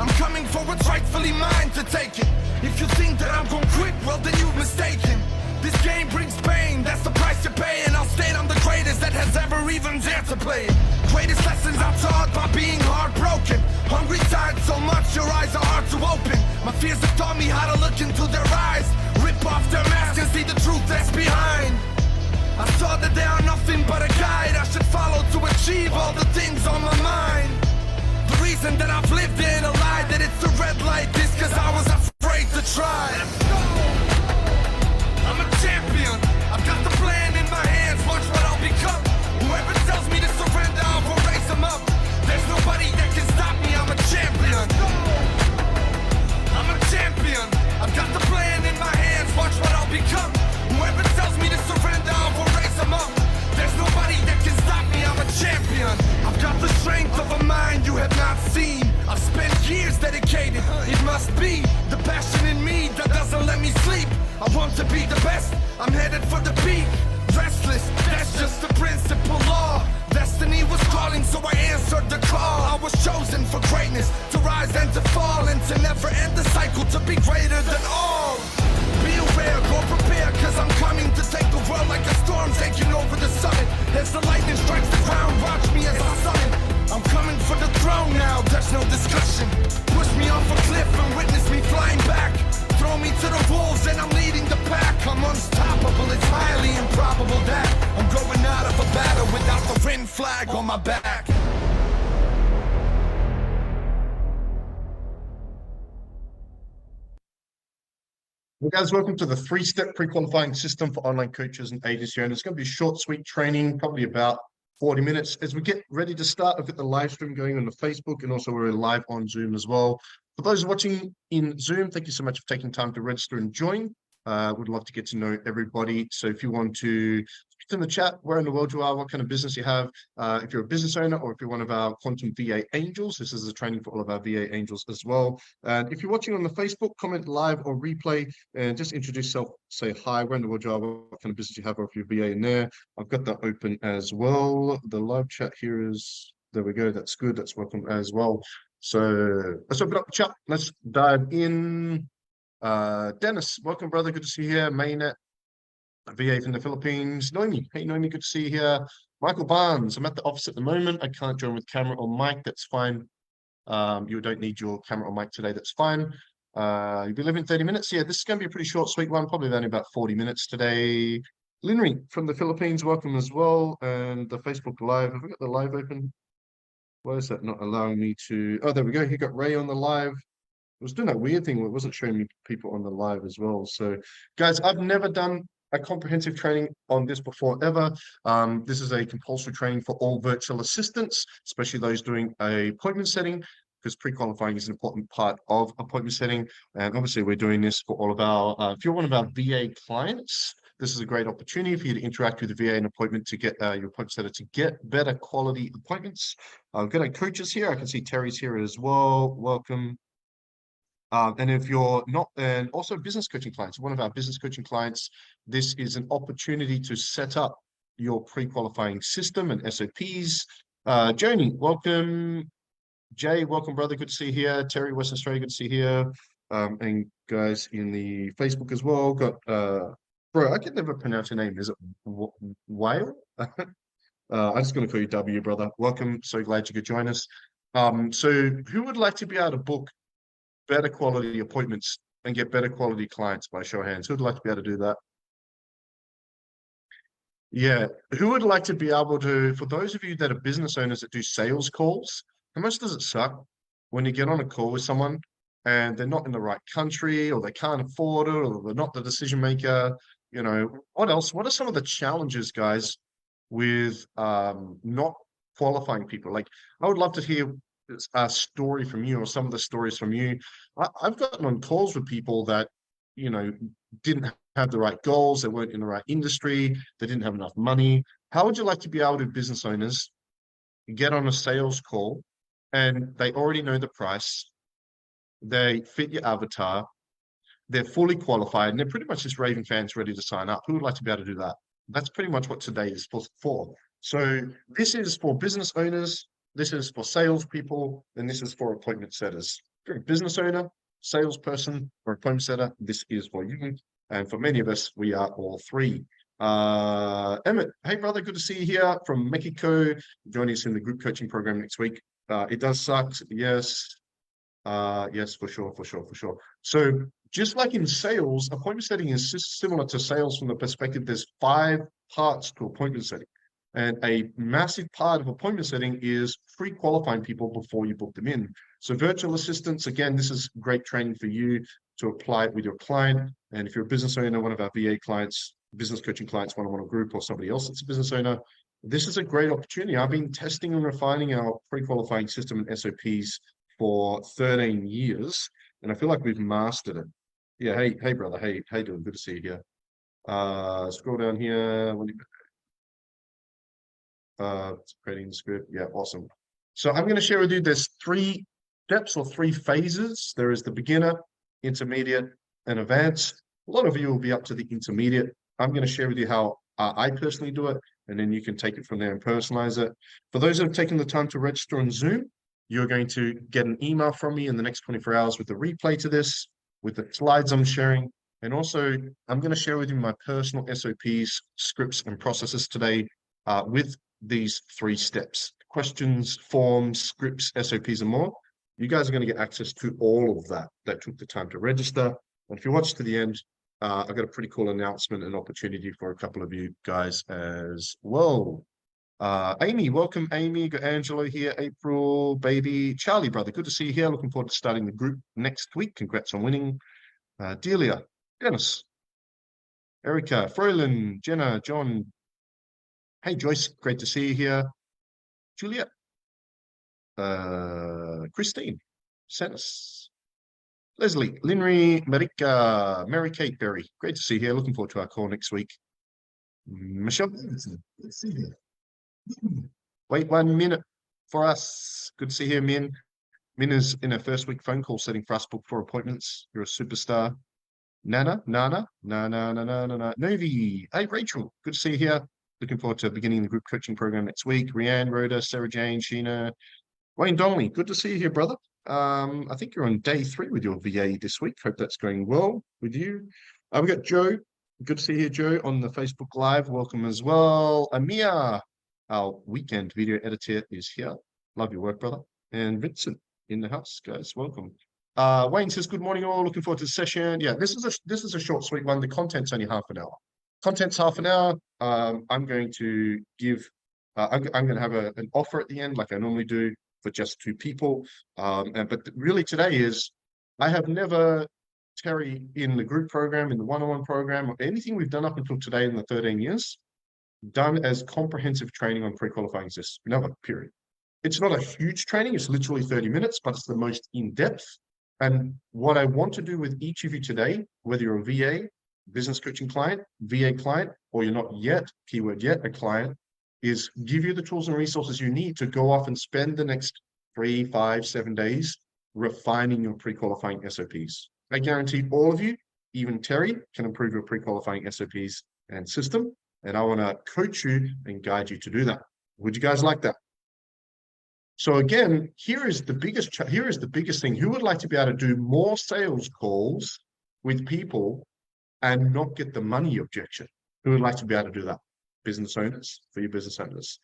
I'm coming for what's rightfully mine to take it. If you think that I'm gonna quit, well then you've mistaken. This game brings pain, that's the price you pay. And I'll state I'm the greatest that has ever even dared to play it. Greatest lessons I'm taught by being heartbroken. Hungry tired so much your eyes are hard to open. My fears have taught me how to look into their eyes, rip off their mask and see the truth that's behind. I saw that they are nothing but a guide I should follow to achieve all the things on my mind. The reason that I've lived in a lie, that it's a red light, is cause I was afraid to try. I'm a champion, I've got the plan in my hands, watch what I'll become. Whoever tells me to surrender, I'll raise them up. There's nobody that can stop me, I'm a champion. I'm a champion, I've got the plan in my hands, watch what I'll become. Whoever tells me to surrender, I'll raise them up. There's nobody that can stop me, I'm a champion. I've got the strength of a mind you have not seen. I've spent years dedicated, it must be the passion in me that doesn't let me sleep. I want to be the best, I'm headed for the peak. Restless, that's just the principal law. Destiny was calling, so I answered the call. I was chosen for greatness, to rise and to fall, and to never end the cycle, to be greater than all. Be aware, go prepare, cause I'm coming to take the world like a storm taking over the summit. As the lightning strikes the ground, watch me as I summon. I'm coming for the throne now, there's no discussion. Push me off a cliff and witness me flying back. Throw me to the wolves and I'm leading the pack. I'm unstoppable, it's highly improbable that I'm going out of a battle without the win flag on my back. Well, guys, welcome to the 3-step pre-qualifying system for online coaches and agency owners. It's going to be a short, sweet training, probably about 40 minutes. As we get ready to start, I've got the live stream going on the Facebook, and also we're live on Zoom as well. For those watching in Zoom, thank you so much for taking time to register and join. Would love to get to know everybody. So if you want to speak in the chat, where in the world you are, what kind of business you have, if you're a business owner or if you're one of our quantum VA angels, this is a training for all of our VA angels as well. And if you're watching on the Facebook, comment live or replay and just introduce yourself, say hi, where in the world you are, what kind of business you have, or if you're VA in there. I've got that open as well. The live chat here is, there we go, that's good, that's welcome as well. So let's open up the chat, let's dive in. Dennis, welcome, brother. Good to see you here. Mainnet, VA from the Philippines. Noemi, hey, Noemi, good to see you here. Michael Barnes, I'm at the office at the moment. I can't join with camera or mic. That's fine. You don't need your camera or mic today. That's fine. You'll be living 30 minutes. Yeah, this is going to be a pretty short, sweet one. Probably only about 40 minutes today. Linry from the Philippines, welcome as well. And the Facebook Live. Have we got the live open? Why is that not allowing me to? Oh, there we go. You got Ray on the live. It was doing that weird thing where it wasn't showing me people on the live as well. So, guys, I've never done a comprehensive training on this before ever. This is a compulsory training for all virtual assistants, especially those doing a appointment setting, because pre-qualifying is an important part of appointment setting. And obviously, we're doing this for all of our, if you're one of our VA clients, this is a great opportunity for you to interact with the VA and appointment to get your appointment setter to get better quality appointments. I've got our coaches here. I can see Terry's here as well. Welcome. And if you're not, and also business coaching clients, one of our business coaching clients, this is an opportunity to set up your pre-qualifying system and SOPs. Joni, welcome. Jay, welcome, brother. Good to see you here. Terry, Western Australia, good to see you here. And guys in the Facebook as well. Got, bro, I can never pronounce your name. Is it Whale? I'm just going to call you W, brother. Welcome. So glad you could join us. So who would like to be able to book better quality appointments and get better quality clients by show of hands? Who'd like to be able to do that? Yeah, who would like to be able to, for those of you that are business owners that do sales calls, how much does it suck when you get on a call with someone and they're not in the right country, or they can't afford it, or they're not the decision maker? You know, what else? What are some of the challenges, guys, with not qualifying people? Like, I would love to hear a story from you, or some of the stories from you. I've gotten on calls with people that, you know, didn't have the right goals, they weren't in the right industry, they didn't have enough money. How would you like to be able to, business owners, get on a sales call and they already know the price, they fit your avatar, they're fully qualified, and they're pretty much just raving fans ready to sign up? Who would like to be able to do that? That's pretty much what today is for. So this is for business owners, this is for salespeople, and this is for appointment setters. If you're a business owner, salesperson, or appointment setter, this is for you. And for many of us, we are all three. Emmett, hey brother, good to see you here from Mexico. Joining us in the group coaching program next week. It does suck, yes. Yes, for sure, for sure, for sure. So just like in sales, appointment setting is similar to sales from the perspective there's 5 parts to appointment setting. And a massive part of appointment setting is pre-qualifying people before you book them in. So virtual assistants, again, this is great training for you to apply it with your client. And if you're a business owner, one of our VA clients, business coaching clients, one-on-one group, or somebody else that's a business owner, this is a great opportunity. I've been testing and refining our pre-qualifying system and SOPs for 13 years, and I feel like we've mastered it. Yeah, hey brother, hey, how you doing? Good to see you here. Scroll down here. Creating the script. Yeah, awesome. So I'm going to share with you, there's 3 steps or 3 phases. There is the beginner, intermediate, and advanced. A lot of you will be up to the intermediate. I'm going to share with you how I personally do it, and then you can take it from there and personalize it. For those that have taken the time to register on Zoom, you're going to get an email from me in the next 24 hours with the replay to this, with the slides I'm sharing. And also, I'm going to share with you my personal SOPs, scripts, and processes today with these 3 steps: questions, forms, scripts, SOPs, and more. You guys are going to get access to all of that took the time to register. And if you watch to the end, I've got a pretty cool announcement and opportunity for a couple of you guys as well. Amy, welcome, Amy. Got Angelo here, April, baby, Charlie, brother. Good to see you here. Looking forward to starting the group next week. Congrats on winning. Delia, Dennis, Erica, Froylin, Jenna, John. Hey, Joyce, great to see you here. Juliet, Christine, Sennis, Leslie, Linry, Marika, Mary Kate Berry. Great to see you here. Looking forward to our call next week. Michelle, good to see you. Wait 1 minute for us. Good to see you, Min. Min is in her first week phone call setting for us, book for appointments. You're a superstar. Nana, Novi. Hey, Rachel. Good to see you here. Looking forward to beginning the group coaching program next week. Rianne, Rhoda, Sarah Jane, Sheena, Wayne Donnelly. Good to see you here, brother. I think you're on day 3 with your VA this week. Hope that's going well with you. We've got Joe. Good to see you here, Joe, on the Facebook Live. Welcome as well. Amir, our weekend video editor, is here. Love your work, brother. And Vincent in the house, guys. Welcome. Wayne says, good morning, all. Looking forward to the session. Yeah, this is a short, sweet one. The content's only half an hour. Content's half an hour. I'm going to give, I'm going to have an offer at the end, like I normally do, for just 2 people. But really today is, I have never, Terry, in the group program, in the one-on-one program, or anything we've done up until today in the 13 years, done as comprehensive training on pre-qualifying exists. Never, period. It's not a huge training. It's literally 30 minutes, but it's the most in-depth. And what I want to do with each of you today, whether you're a VA, business coaching client, VA client, or you're not yet, keyword yet, a client, is give you the tools and resources you need to go off and spend the next 3, 5, 7 days refining your pre-qualifying SOPs. I guarantee all of you, even Terry, can improve your pre-qualifying SOPs and system. And I want to coach you and guide you to do that. Would you guys like that? So again, here is the biggest thing. Who would like to be able to do more sales calls with people and not get the money objection? Who would like to be able to do that? Business owners, for your business owners.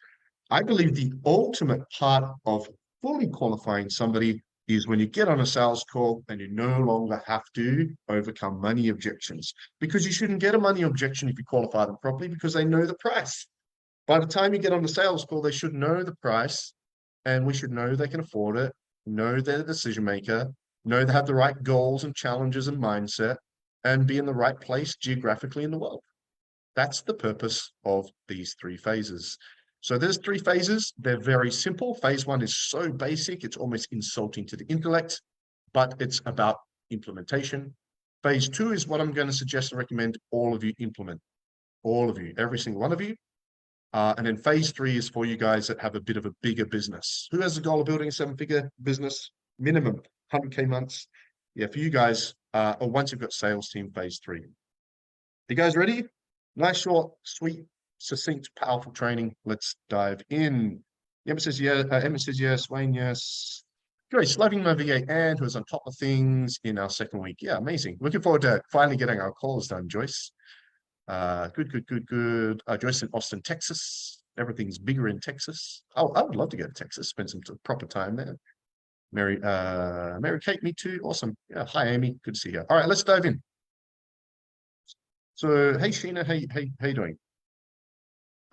I believe the ultimate part of fully qualifying somebody is when you get on a sales call and you no longer have to overcome money objections, because you shouldn't get a money objection if you qualify them properly, because they know the price. By the time you get on the sales call, they should know the price, and we should know they can afford it, know they're the decision maker, know they have the right goals and challenges and mindset, and be in the right place geographically in the world. That's the purpose of these 3 phases. So there's 3 phases. They're very simple. Phase 1 is so basic, it's almost insulting to the intellect, but it's about implementation. Phase 2 is what I'm going to suggest and recommend all of you implement. All of you, every single one of you. And then phase 3 is for you guys that have a bit of a bigger business. Who has the goal of building a 7-figure business? Minimum 100K months. Yeah, for you guys, or once you've got sales team, phase 3. You guys ready? Nice, short, sweet, succinct, powerful training. Let's dive in. Emma says yes. Emma says yes. Wayne, yes. Joyce, loving my VA and who is on top of things in our second week. Yeah, amazing. Looking forward to finally getting our calls done, Joyce. Good, good, good, good. Joyce in Austin, Texas. Everything's bigger in Texas. Oh, I would love to go to Texas, spend some proper time there. Mary Kate, me too. Awesome. Yeah. Hi, Amy. Good to see you. All right, let's dive in. So, hey, Sheena, how you doing?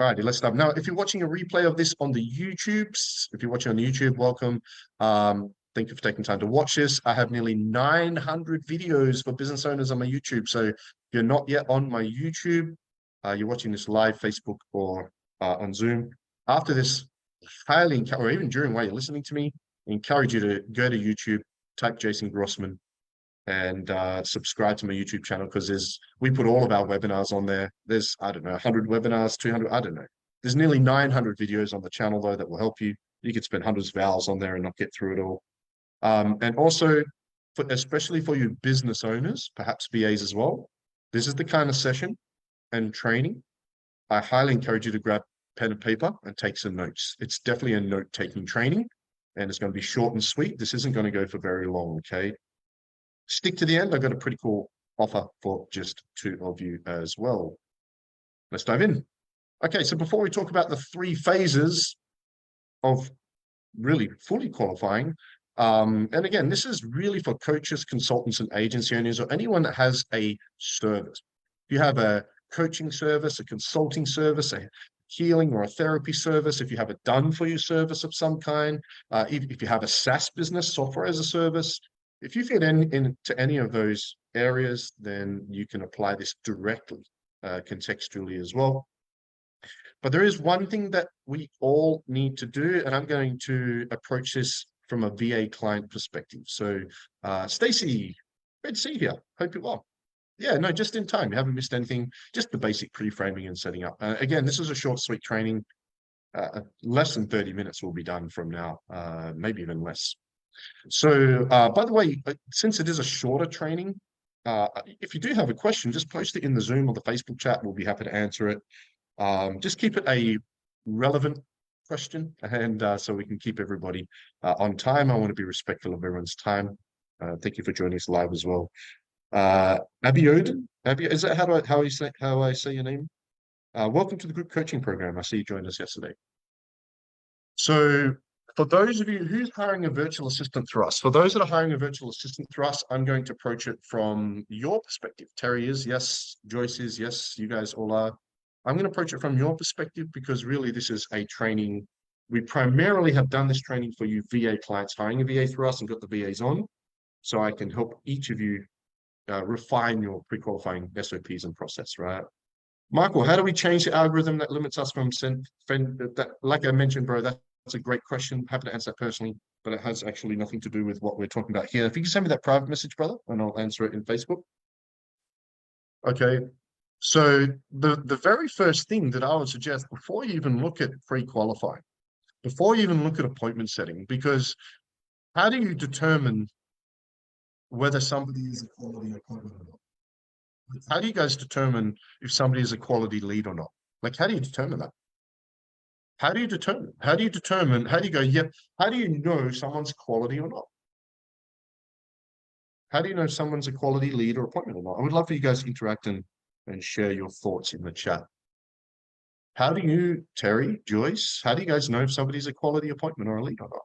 All righty, let's start. Now, if you're watching a replay of this on the YouTubes, if you're watching on YouTube, welcome. Thank you for taking time to watch this. I have nearly 900 videos for business owners on my YouTube. So if you're not yet on my YouTube, you're watching this live Facebook or on Zoom. After this, highly encourage, or even during while you're listening to me, encourage you to go to YouTube, type Jason Grossman, and subscribe to my YouTube channel because we put all of our webinars on there. There's, I don't know, 100 webinars, 200, I don't know. There's nearly 900 videos on the channel though that will help you. You could spend hundreds of hours on there and not get through it all. And also, especially for you business owners, perhaps VAs as well, this is the kind of session and training I highly encourage you to grab pen and paper and take some notes. It's definitely a note-taking training, and it's going to be short and sweet. This isn't going to go for very long, okay? Stick to the end. I've got a pretty cool offer for just two of you as well. Let's dive in. Okay, so before we talk about the 3 phases of really fully qualifying, and again, this is really for coaches, consultants, and agency owners, or anyone that has a service. If you have a coaching service, a consulting service, a healing or a therapy service, if you have a done-for-you service of some kind, if you have a SaaS business, software as a service, if you fit into any of those areas, then you can apply this directly, contextually as well. But there is one thing that we all need to do, and I'm going to approach this from a VA client perspective. So, Stacy, great to see you here. Hope you're well. Yeah, no, just in time. You haven't missed anything. Just the basic pre-framing and setting up. Again, this is a short, sweet training. Less than 30 minutes will be done from now, maybe even less. So, by the way, since it is a shorter training, if you do have a question, just post it in the Zoom or the Facebook chat. We'll be happy to answer it. Just keep it a relevant question, and so we can keep everybody on time. I want to be respectful of everyone's time. Thank you for joining us live as well. Abiodun, is that how I say your name? Welcome to the group coaching program. I see you joined us yesterday. So for those of you who's hiring a virtual assistant through us, for those that are hiring a virtual assistant through us, I'm going to approach it from your perspective. Terry is, yes. Joyce is, yes. You guys all are. I'm going to approach it from your perspective because really this is a training. We primarily have done this training for you VA clients hiring a VA through us and got the VAs on. So I can help each of you refine your pre-qualifying SOPs and process, right? Michael, how do we change the algorithm that limits us from like I mentioned, bro, that's a great question. Happy to answer that personally, but it has actually nothing to do with what we're talking about here. If you can send me that private message, brother, and I'll answer it in Facebook. Okay. So the very first thing that I would suggest before you even look at pre-qualifying, before you even look at appointment setting, because how do you determine whether somebody is a quality appointment or not? How do you guys determine if somebody is a quality lead or not? Like, how do you determine that? How do you go, yep, how do you know someone's quality or not? How do you know someone's a quality lead or appointment or not? I would love for you guys to interact and share your thoughts in the chat. How do you, Terry, Joyce, how do you guys know if somebody's a quality appointment or a lead or not?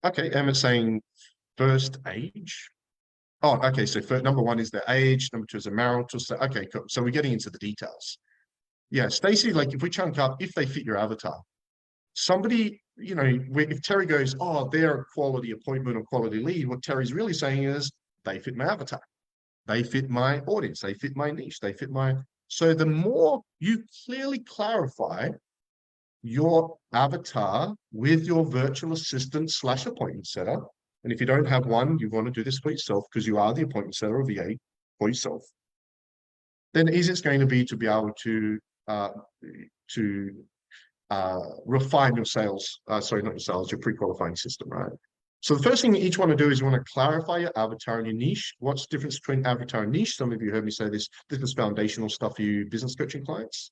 Okay, Emma's saying first age. Oh, okay. So number 1 is their age. Number 2 is a marital. Okay, cool. So we're getting into the details. Yeah, Stacey, like if we chunk up, if they fit your avatar, somebody, if Terry goes, oh, they're a quality appointment or quality lead, what Terry's really saying is they fit my avatar. They fit my audience. They fit my niche. They fit my. So the more you clearly clarify your avatar with your virtual assistant / appointment setter, and if you don't have one, you want to do this for yourself because you are the appointment setter or VA for yourself, then the easiest going to be able to refine your sales, sorry, not your sales, your pre-qualifying system, right? So the first thing you each want to do is you want to clarify your avatar and your niche. What's the difference between avatar and niche? Some of you heard me say this. This is foundational stuff for you business coaching clients.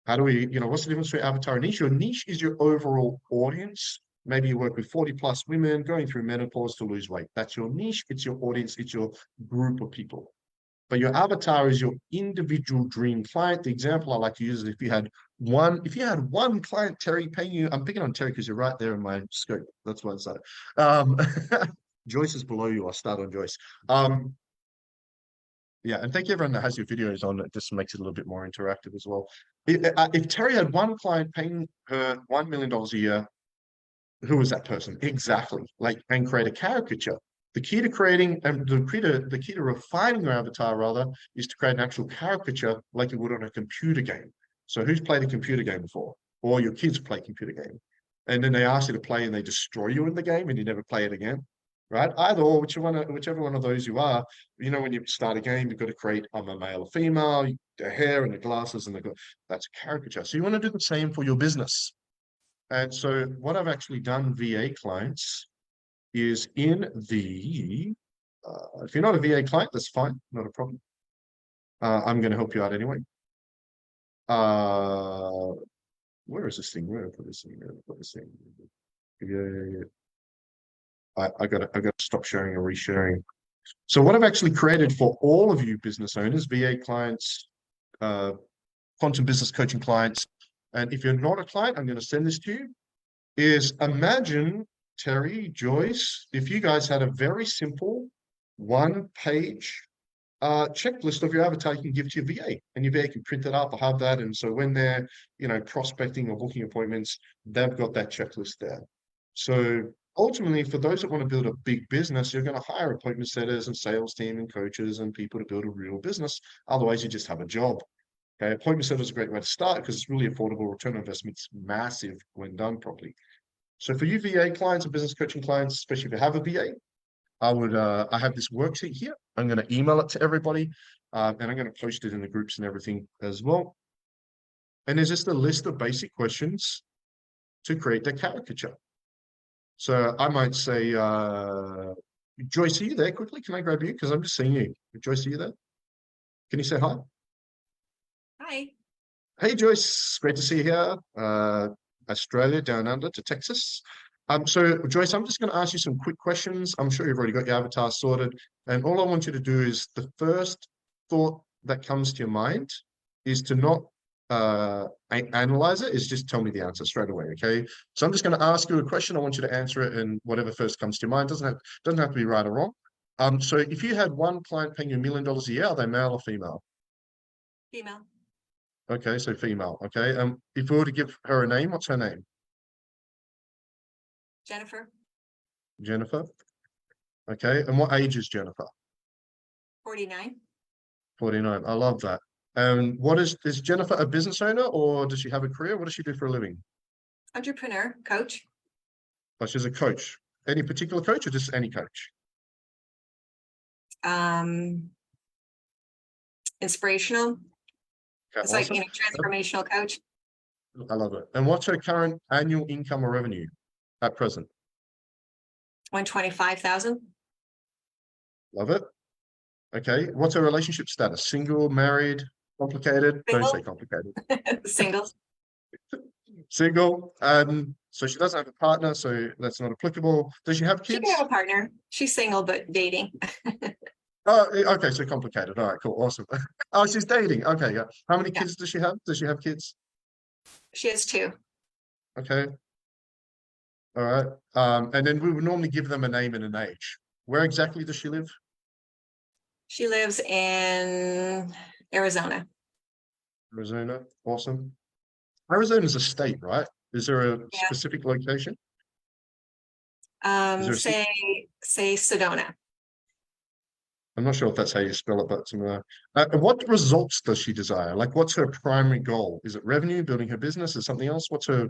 How do we, what's the difference between avatar and niche? Your niche is your overall audience. Maybe you work with 40 plus women going through menopause to lose weight. That's your niche. It's your audience. It's your group of people. But your avatar is your individual dream client. The example I like to use is if you had one client, Terry, paying you, I'm picking on Terry because you're right there in my scope. That's why I say. Joyce is below you. I'll start on Joyce. Yeah, and thank you everyone that has your videos on. It just makes it a little bit more interactive as well. If Terry had one client paying her $1 million a year, who was that person? Exactly. And create a caricature. The key to creating and the key to refining your avatar rather is to create an actual caricature like you would on a computer game. So who's played a computer game before? Or your kids play computer game. And then they ask you to play and they destroy you in the game and you never play it again. Right? Either or, whichever one of those you are, when you start a game, you've got to create I'm a male or female, the hair and the glasses and that's a caricature. So you want to do the same for your business. And so what I've actually done VA clients is if you're not a VA client, that's fine, not a problem. I'm going to help you out anyway. Where is this thing? Where did I put this thing? Yeah. I got to stop sharing or resharing. So what I've actually created for all of you business owners, VA clients, quantum business coaching clients, and if you're not a client, I'm going to send this to you, is imagine, Terry, Joyce, if you guys had a very simple one-page checklist of your avatar you can give to your VA, and your VA can print it up or have that. And so when they're, prospecting or booking appointments, they've got that checklist there. So ultimately, for those that want to build a big business, you're going to hire appointment setters and sales team and coaches and people to build a real business. Otherwise, you just have a job. Okay, appointment setter is a great way to start because it's really affordable. Return on investment's massive when done properly. So for you VA clients and business coaching clients, especially if you have a VA, I have this worksheet here. I'm going to email it to everybody, and I'm going to post it in the groups and everything as well. And there's just a list of basic questions to create the caricature. So I might say, Joyce, are you there quickly? Can I grab you? Because I'm just seeing you. Joyce, are you there? Can you say hi? Hi. Hey, Joyce. Great to see you here. Australia down under to Texas. So Joyce, I'm just going to ask you some quick questions. I'm sure you've already got your avatar sorted. And all I want you to do is the first thought that comes to your mind is to not analyze it, is just tell me the answer straight away. Okay. So I'm just going to ask you a question. I want you to answer it and whatever first comes to your mind. Doesn't have to be right or wrong. So if you had one client paying you $1 million a year, are they male or female? Female. Okay, so female. Okay. If we were to give her a name, what's her name? Jennifer. Jennifer. Okay. And what age is Jennifer? 49. 49. I love that. And is Jennifer a business owner or does she have a career? What does she do for a living? Entrepreneur, coach. Oh, she's a coach. Any particular coach or just any coach? Inspirational. Okay, It's awesome. like, transformational coach. I love it. And what's her current annual income or revenue at present? 125,000. Love it. Okay. What's her relationship status? Single, married, complicated? Single. Don't say complicated. Single. Single. So she doesn't have a partner, so that's not applicable. Does she have She kids? can have a partner. She's single, but dating. Oh, okay. So complicated. All right, cool. Awesome. Oh, she's dating. Okay. Yeah. How many kids does she have? Does she have kids? She has 2. Okay. All right. And then we would normally give them a name and an age. Where exactly does she live? She lives in Arizona. Arizona. Awesome. Arizona is a state, right? Is there a specific location? Say Sedona. I'm not sure if that's how you spell it, but what results does she desire? Like, what's her primary goal? Is it revenue, building her business, or something else? What's her?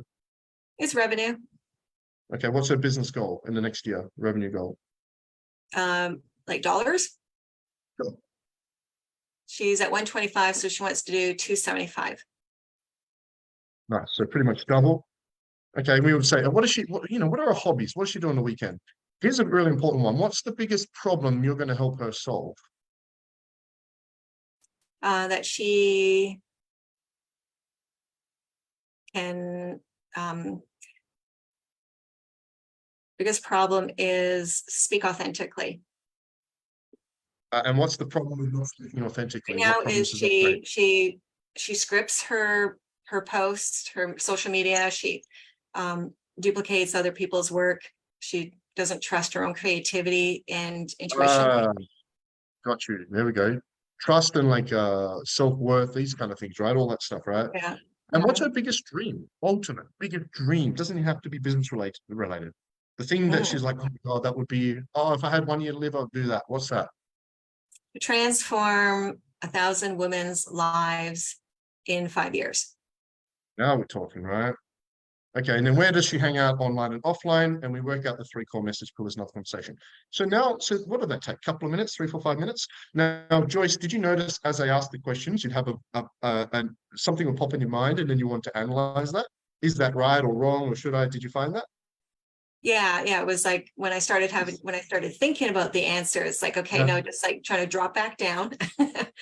It's revenue. Okay, what's her business goal in the next year? Revenue goal? Like dollars. Sure. She's at 125, so she wants to do 275. Nice. So pretty much double. Okay, we would say, what are her hobbies? What does she do on the weekend? Here's a really important one. What's the biggest problem you're going to help her solve? That she can, biggest problem is speak authentically. And what's the problem with not speaking authentically? Right now What problems is does that create? she scripts her posts, her social media. She duplicates other people's work. She doesn't trust her own creativity and intuition. Ah, got you. There we go. Trust and like self-worth, these kind of things, right? All that stuff, right? Yeah. And what's her biggest dream? Ultimate, biggest dream. Doesn't have to be business related. The thing that she's like, oh my God, that would be, oh, if I had 1 year to live, I'd do that. What's that? Transform 1,000 women's lives in 5 years. Now we're talking, right? Okay, and then where does she hang out online and offline? And we work out the 3 core message pillars in our conversation. So now, so what did that take? A couple of minutes, 3, 4, 5 minutes? Now, Joyce, did you notice as I asked the questions, you'd have something will pop in your mind and then you want to analyze that? Is that right or wrong, or should I? Did you find that? Yeah, it was like when I started thinking about the answer, it's like, okay, Yeah. no, just like trying to drop back down.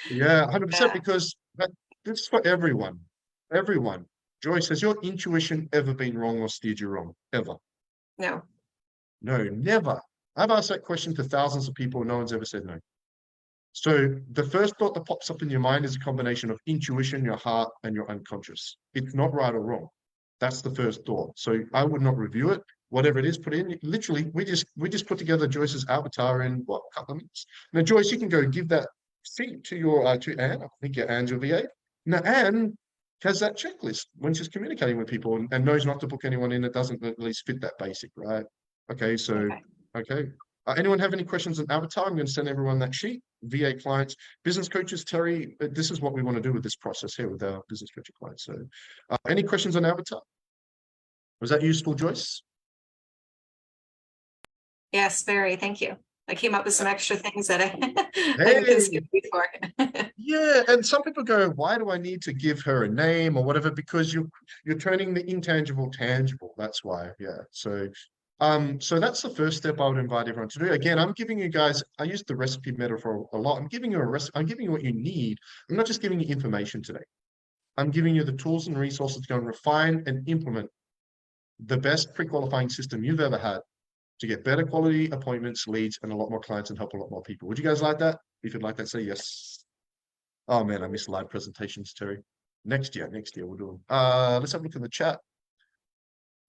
Yeah, 100%, Yeah. because this is for everyone. Everyone. Joyce, has your intuition ever been wrong or steered you wrong? Ever? No. No, never. I've asked that question to thousands of people. No one's ever said no. So the first thought that pops up in your mind is a combination of intuition, your heart, and your unconscious. It's not right or wrong. That's the first thought. So I would not review it. Whatever it is, put in. Literally, we just put together Joyce's avatar in what, a couple of minutes. Now, Joyce, you can go give that feed to your to Anne. I think Anne's your VA. Now, Anne has that checklist when she's communicating with people and knows not to book anyone in that doesn't at least fit that basic, right? Okay, so okay. Anyone have any questions on avatar? I'm going to send everyone that sheet. VA clients, business coaches, Terry, this is what we want to do with this process here with our business coaching clients. So any questions on avatar? Was that useful, Joyce? Yes, very. Thank you. I came up with some extra things that I Hey. hadn't considered before. Yeah, and some people go, why do I need to give her a name or whatever? Because you're turning the intangible tangible. That's why. Yeah. So so that's the first step I would invite everyone to do. Again, I'm giving you guys, I use the recipe metaphor a lot. I'm giving you I'm giving you what you need. I'm not just giving you information today. I'm giving you the tools and resources to go and refine and implement the best pre-qualifying system you've ever had to get better quality appointments, leads, and a lot more clients and help a lot more people. Would you guys like that? If you'd like that, say yes. Oh man, I miss live presentations, Terry. Next year we'll do them. Let's have a look in the chat.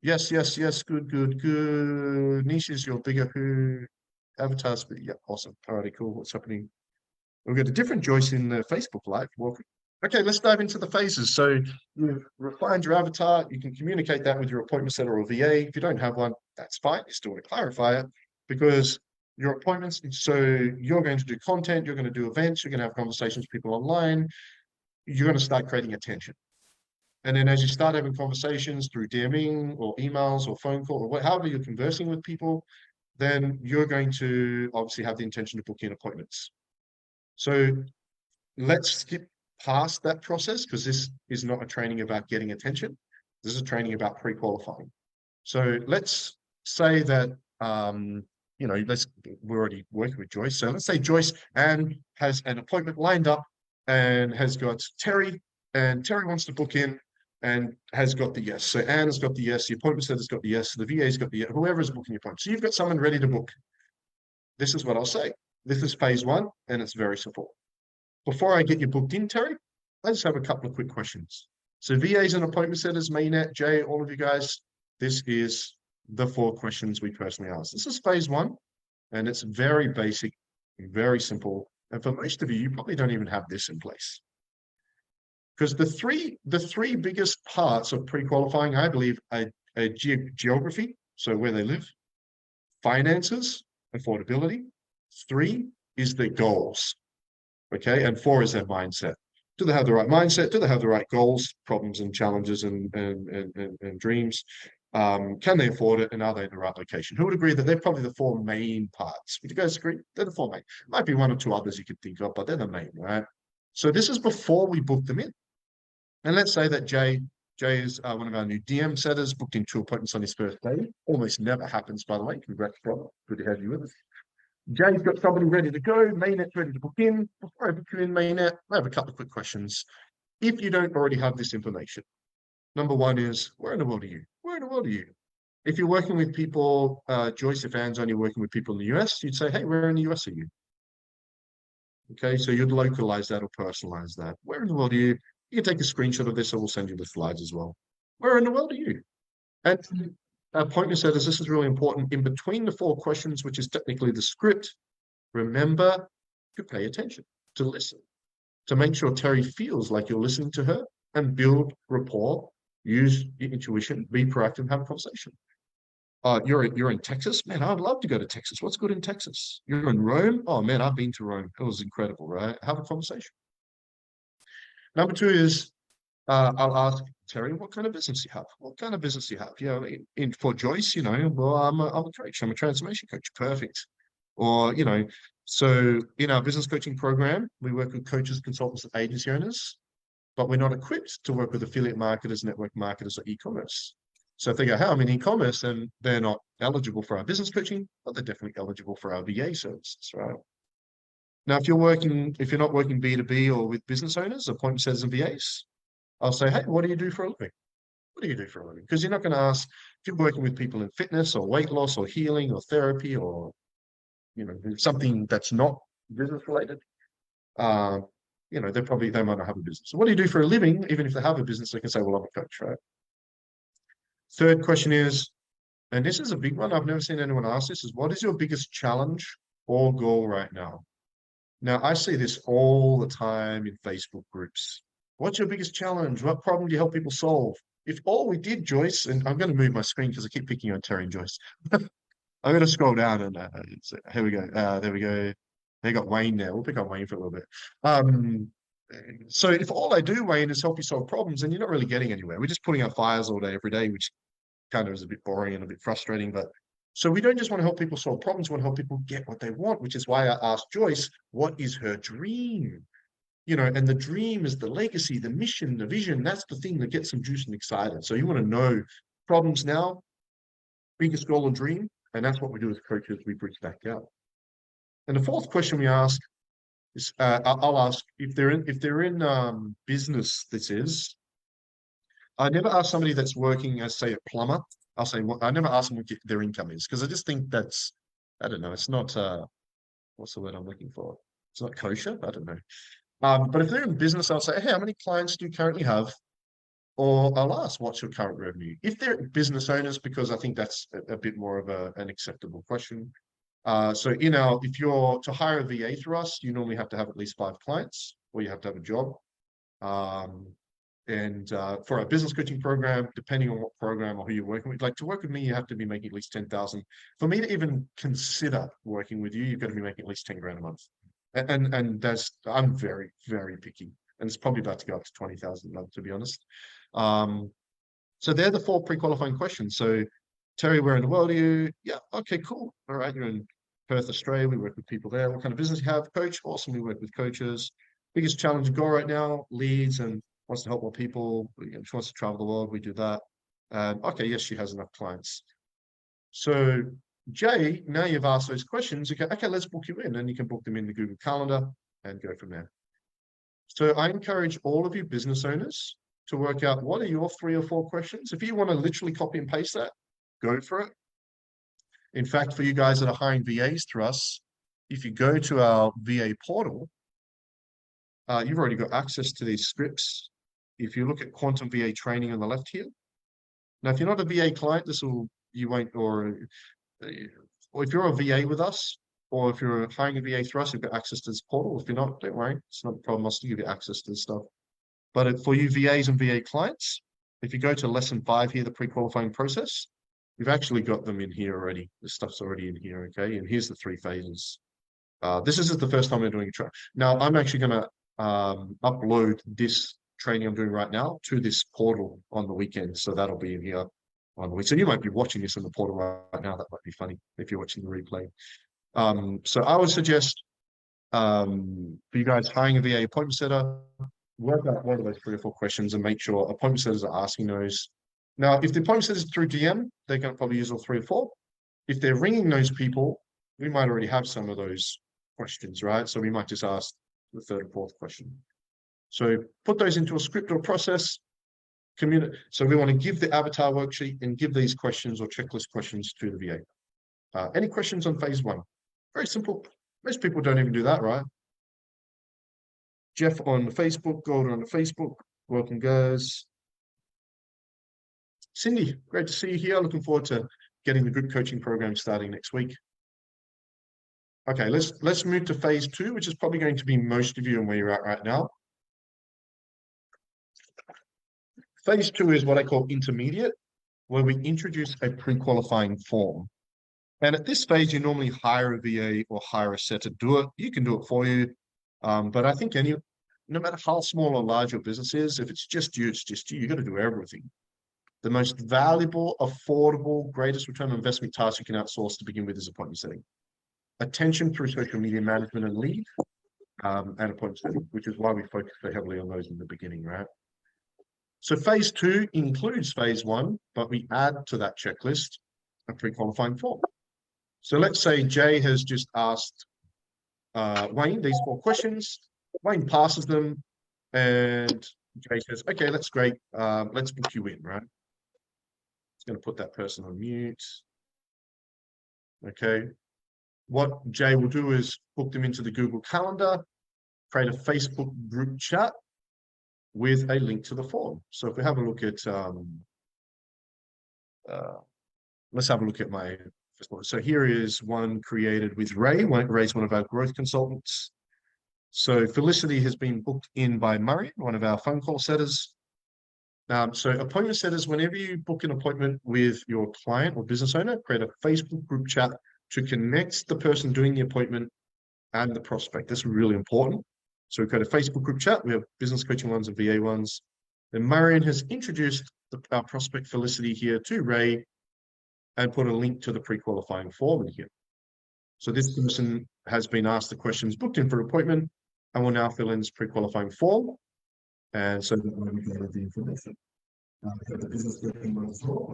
Yes. Good. Niche is your bigger who avatars. Yeah, awesome. Alrighty, cool. What's happening? We've got a different Joyce in the Facebook Live. Welcome. Okay, let's dive into the phases. So you've refined your avatar. You can communicate that with your appointment setter or VA. If you don't have one, that's fine. You still want to clarify it because your appointments. So you're going to do content. You're going to do events. You're going to have conversations with people online. You're going to start creating attention. And then as you start having conversations through DMing or emails or phone call or however you're conversing with people, then you're going to obviously have the intention to book in appointments. So let's skip past that process because this is not a training about getting attention. This is a training about pre-qualifying. So let's say that, we're already working with Joyce. So let's say Joyce and has an appointment lined up and has got Terry, and Terry wants to book in and has got the yes. So Anne has got the yes, the appointment setter's got the yes, the VA's got the yes, whoever is booking your appointment. So you've got someone ready to book. This is what I'll say. This is phase 1, and it's very simple. Before I get you booked in, Terry, I just have a couple of quick questions. So VAs and appointment setters, Mainet, Jay, all of you guys, this is the 4 questions we personally ask. This is phase 1, and it's very basic, very simple. And for most of you, you probably don't even have this in place. Because the three biggest parts of pre-qualifying, I believe, are geography, so where they live, finances, affordability. 3 is their goals, okay? And 4 is their mindset. Do they have the right mindset? Do they have the right goals, problems, and challenges and dreams? Can they afford it? And are they in the right location? Who would agree that they're probably the 4 main parts? Would you guys agree? They're the 4 main. Might be 1 or 2 others you could think of, but they're the main, right? So this is before we book them in. And let's say that Jay is one of our new DM setters, booked in 2 appointments on his first day. Almost never happens, by the way. Congrats, brother. Good to have you with us. Jay's got somebody ready to go. Mainet's ready to book in. Before I book you in, Mainet, I have a couple of quick questions. If you don't already have this information, Number one is, where in the world are you? Where in the world are you? If you're working with people, Joyce, if Anne's only working with people in the US, you'd say, hey, where in the US are you? Okay, so you'd localize that or personalize that. Where in the world are you? You can take a screenshot of this, and we'll send you the slides as well. Where in the world are you? And appointment setters, this is really important. In between the 4 questions, which is technically the script, remember to pay attention, to listen, to make sure Terry feels like you're listening to her, and build rapport, use your intuition, be proactive, have a conversation. You're in Texas? Man, I'd love to go to Texas. What's good in Texas? You're in Rome? Oh man, I've been to Rome. It was incredible, right? Have a conversation. Number 2 is I'll ask Terry, what kind of business you have? What kind of business you have? For Joyce, well, I'm a coach. I'm a transformation coach. Perfect. Or, so in our business coaching program, we work with coaches, consultants, and agency owners, but we're not equipped to work with affiliate marketers, network marketers, or e-commerce. So if they go, how I'm in e-commerce, then they're not eligible for our business coaching, but they're definitely eligible for our VA services, right? Now, if you're not working B2B or with business owners, appointment setters and VAs, I'll say, hey, what do you do for a living? What do you do for a living? Because you're not going to ask if you're working with people in fitness or weight loss or healing or therapy or, something that's not business related. They might not have a business. So what do you do for a living? Even if they have a business, they can say, well, I'm a coach, right? Third question is, and this is a big one, I've never seen anyone ask this, is what is your biggest challenge or goal right now? Now, I see this all the time in Facebook groups. What's your biggest challenge? What problem do you help people solve? If all we did, Joyce, and I'm going to move my screen because I keep picking on Terry and Joyce. I'm going to scroll down and here we go. There we go. They got Wayne there. We'll pick on Wayne for a little bit. So if all I do, Wayne, is help you solve problems, then you're not really getting anywhere. We're just putting out fires all day, every day, which kind of is a bit boring and a bit frustrating. But so we don't just want to help people solve problems, we want to help people get what they want, which is why I asked Joyce, what is her dream? And the dream is the legacy, the mission, the vision. That's the thing that gets them juiced and excited. So you want to know problems now, biggest goal or dream, and that's what we do as coaches. We bridge that gap. And the 4th question we ask is, I'll ask if they're in business. This is, I never ask somebody that's working as, say, a plumber. I'll say, I never ask them what their income is, because I just think that's, I don't know, it's not, what's the word I'm looking for? It's not kosher. I don't know. But if they're in business, I'll say, hey, how many clients do you currently have? Or I'll ask, what's your current revenue? If they're business owners, because I think that's a bit more of an acceptable question. So if you're to hire a VA through us, you normally have to have at least 5 clients, or you have to have a job. For our business coaching program, depending on what program or who you're working with, like to work with me, you have to be making at least 10,000. For me to even consider working with you, you've got to be making at least 10 grand a month. And I'm very, very picky. And it's probably about to go up to 20,000 a month, to be honest. So they're the 4 pre-qualifying questions. So Terry, where in the world are you? Yeah, okay, cool. All right, you're in Perth, Australia. We work with people there. What kind of business you have? Coach, awesome. We work with coaches. Biggest challenge and goal right now, leads and wants to help more people. She wants to travel the world. We do that. Okay, yes, she has enough clients. So Jay, now you've asked those questions, you go, okay, let's book you in, and you can book them in the Google Calendar and go from there. So I encourage all of you business owners to work out what are your 3 or 4 questions. If you want to literally copy and paste that, go for it. In fact, for you guys that are hiring VAs through us, if you go to our VA portal, you've already got access to these scripts. If you look at Quantum VA training on the left here. Now, if you're not a VA client, you won't, or if you're a VA with us, or if you're hiring a VA through us, you've got access to this portal. If you're not, don't worry, it's not a problem. I'll still give you access to this stuff. But for you VAs and VA clients, if you go to lesson 5 here, the pre-qualifying process, you've actually got them in here already. This stuff's already in here, okay? And here's the 3 phases. This isn't the first time we're doing a trial. Now, I'm actually going to upload this training I'm doing right now to this portal on the weekend. So that'll be in here on the week. So you might be watching this in the portal right now. That might be funny if you're watching the replay. So I would suggest for you guys hiring a VA appointment setter, work out one of those 3 or 4 questions and make sure appointment setters are asking those. Now, if the appointment setters through DM, they're going to probably use all 3 or 4. If they're ringing those people, we might already have some of those questions, right? So we might just ask the 3rd or 4th question. So put those into a script or process. So we want to give the avatar worksheet and give these questions or checklist questions to the VA. Any questions on phase one? Very simple. Most people don't even do that, right? Jeff on the Facebook, Golden on the Facebook. Welcome, guys. Cindy, great to see you here. Looking forward to getting the group coaching program starting next week. Okay, let's move to phase two, which is probably going to be most of you and where you're at right now. Phase two is what I call intermediate, where we introduce a pre-qualifying form. And at this stage, you normally hire a VA or hire a set to do it. You can do it for you. But I think no matter how small or large your business is, if it's just you, you got to do everything. The most valuable, affordable, greatest return on investment task you can outsource to begin with is appointment setting. Attention through social media management and lead, and appointment setting, which is why we focus so heavily on those in the beginning, right? So phase two includes phase one, but we add to that checklist a pre-qualifying form. So let's say Jay has just asked Wayne these 4 questions. Wayne passes them, and Jay says, okay, that's great. Let's book you in, right? It's going to put that person on mute. Okay. What Jay will do is book them into the Google Calendar, create a Facebook group chat with a link to the form. So if we have a look at, let's have a look at my, so here is one created with Ray. Ray's one of our growth consultants. So Felicity has been booked in by Murray, one of our phone call setters. So appointment setters, whenever you book an appointment with your client or business owner, create a Facebook group chat to connect the person doing the appointment and the prospect. That's really important. So we create a Facebook group chat. We have business coaching ones and VA ones. Then Marion has introduced our prospect Felicity here to Ray and put a link to the pre-qualifying form in here. So this person has been asked the questions, booked in for appointment, and will now fill in this pre-qualifying form. And so we get the information. The business coaching one as well.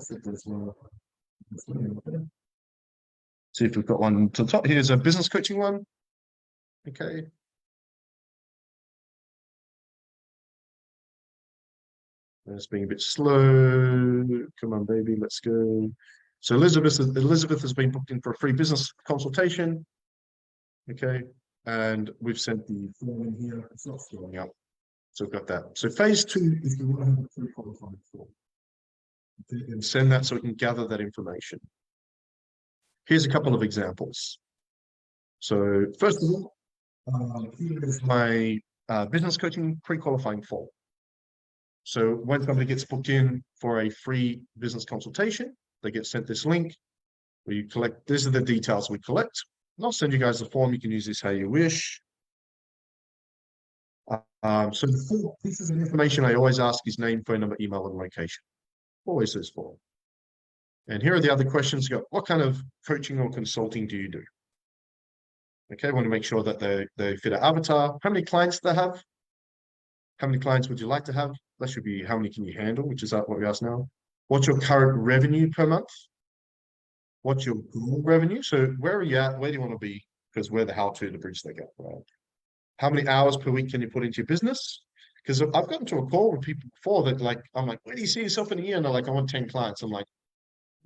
See if we've got one to the top. Here's a business coaching one. Okay. It's being a bit slow. Come on, baby, let's go. So Elizabeth has been booked in for a free business consultation. Okay, and we've sent the form in here. It's not filling up. So we've got that. So phase two is the one have a pre-qualifying form. And send that so we can gather that information. Here's a couple of examples. So first of all, here is my business coaching pre-qualifying form. So when somebody gets booked in for a free business consultation, they get sent this link. We collect, these are the details we collect. And I'll send you guys the form. You can use this how you wish. So the 4 pieces of information I always ask is name, phone number, email, and location. Always those 4. And here are the other questions. You go, what kind of coaching or consulting do you do? Okay, I want to make sure that they fit our avatar. How many clients do they have? How many clients would you like to have? That should be how many can you handle, which is what we ask now. What's your current revenue per month? What's your goal revenue? So where are you at? Where do you want to be? Because we're the how-to to bridge that gap, right? How many hours per week can you put into your business? Because I've gotten to a call with people before that, like, I'm like, where do you see yourself in a year? And they're like, I want 10 clients. I'm like,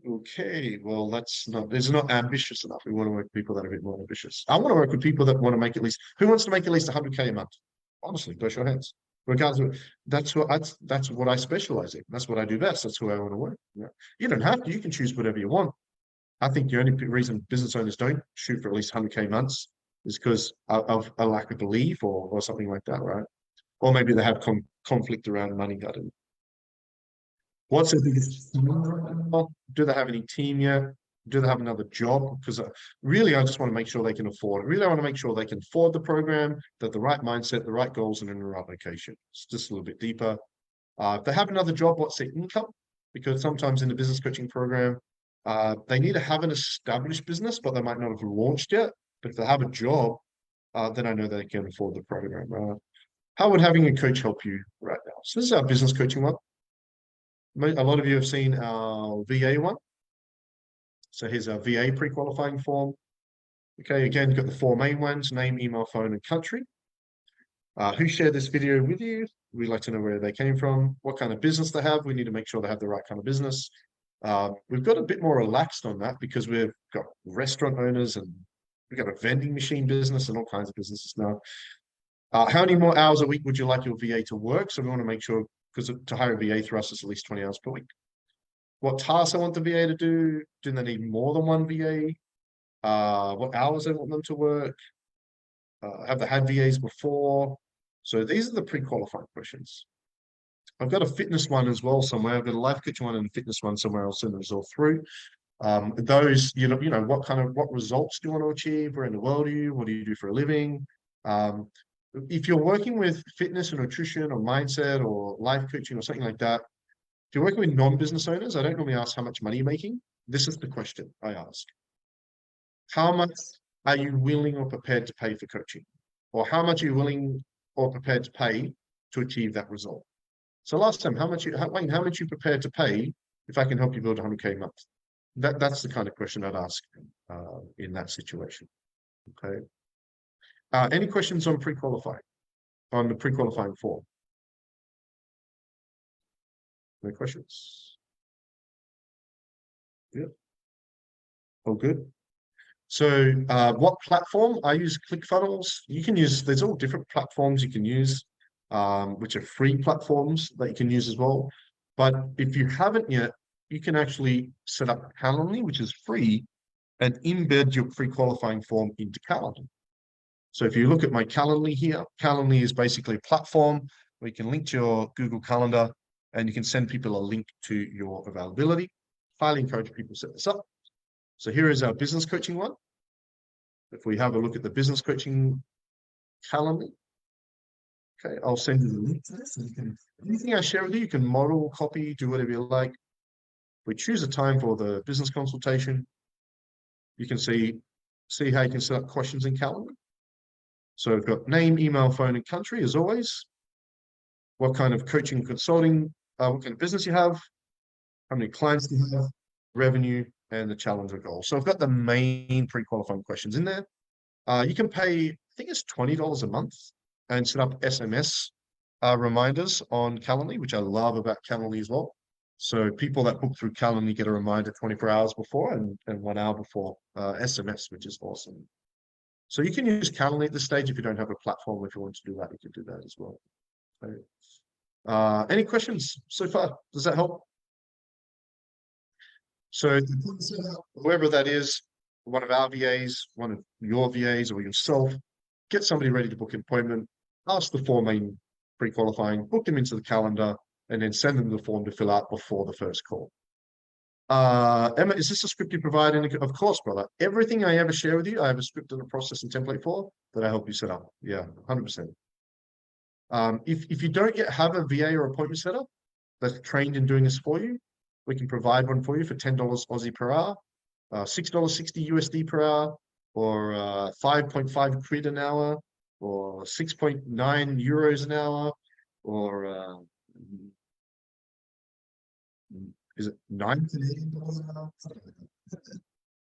okay, well, it's not ambitious enough. We want to work with people that are a bit more ambitious. I want to work with people that want to make at least, who wants to make at least 100K a month? Honestly, go show your hands. Regardless, that's what I specialize in. That's what I do best. That's who I want to work. Yeah. You don't have to. You can choose whatever you want. I think the only reason business owners don't shoot for at least 100K months is because of a lack of belief or something like that, right? Or maybe they have conflict around money. I don't know. What's the biggest? Do they have any team yet? Do they have another job? Because really, I just want to make sure they can afford it. Really, I want to make sure they can afford the program, that the right mindset, the right goals, and in the right location. It's just a little bit deeper. If they have another job, what's their income? Because sometimes in the business coaching program, they need to have an established business, but they might not have launched yet. But if they have a job, then I know they can afford the program. How would having a coach help you right now? So this is our business coaching one. A lot of you have seen our VA one. So here's our VA pre-qualifying form. Okay, again, you've got the 4 main ones, name, email, phone, and country. Who shared this video with you? We'd like to know where they came from, what kind of business they have. We need to make sure they have the right kind of business. We've got a bit more relaxed on that because we've got restaurant owners and we've got a vending machine business and all kinds of businesses now. How many more hours a week would you like your VA to work? So we want to make sure, because to hire a VA for us is at least 20 hours per week. What tasks I want the VA to do? Do they need more than one VA? What hours I want them to work? Have they had VAs before? So these are the pre-qualifying questions. I've got a fitness one as well somewhere. I've got a life coaching one and a fitness one somewhere. I'll send those all through. Those, what results do you want to achieve? Where in the world are you? What do you do for a living? If you're working with fitness or nutrition or mindset or life coaching or something like that, if you're working with non-business owners, I don't normally ask how much money you're making. This is the question I ask. How much are you willing or prepared to pay for coaching? Or how much are you willing or prepared to pay to achieve that result? So last time, Wayne, how much are you prepared to pay if I can help you build 100K a month? That's the kind of question I'd ask in that situation. Okay. Any questions on pre-qualifying, on the pre-qualifying form? No questions? Yeah. All good. So what platform? I use ClickFunnels. You can use, there's all different platforms you can use, which are free platforms that you can use as well. But if you haven't yet, you can actually set up Calendly, which is free, and embed your pre-qualifying form into Calendly. So if you look at my Calendly here, Calendly is basically a platform where you can link to your Google Calendar and you can send people a link to your availability. Highly encourage people to set this up. So here is our business coaching one. If we have a look at the business coaching Calendly, okay, I'll send you the link to this. Anything I share with you, you can model, copy, do whatever you like. We choose a time for the business consultation. You can see how you can set up questions in Calendly. So we've got name, email, phone, and country as always. What kind of coaching and consulting, what kind of business you have, how many clients do you have, revenue, and the challenge or goal. So I've got the main pre-qualifying questions in there. You can pay, I think it's $20 a month and set up SMS reminders on Calendly, which I love about Calendly as well. So people that book through Calendly get a reminder 24 hours before and 1 hour before SMS, which is awesome. So you can use Calendly at this stage if you don't have a platform. If you want to do that, you can do that as well. Okay. Any questions so far? Does that help? So whoever that is, one of our VAs, one of your VAs or yourself, get somebody ready to book an appointment, ask the 4 main pre-qualifying, book them into the calendar, and then send them the form to fill out before the first call. Emma, is this a script you provide? Of course, brother. Everything I ever share with you, I have a script and a process and template for that I help you set up. Yeah, 100%. If you don't yet have a VA or appointment setter that's trained in doing this for you, we can provide one for you for $10 Aussie per hour, $6.60 USD per hour, or 5.5 quid an hour, or 6.9 euros an hour, or is it 9 Canadian dollars an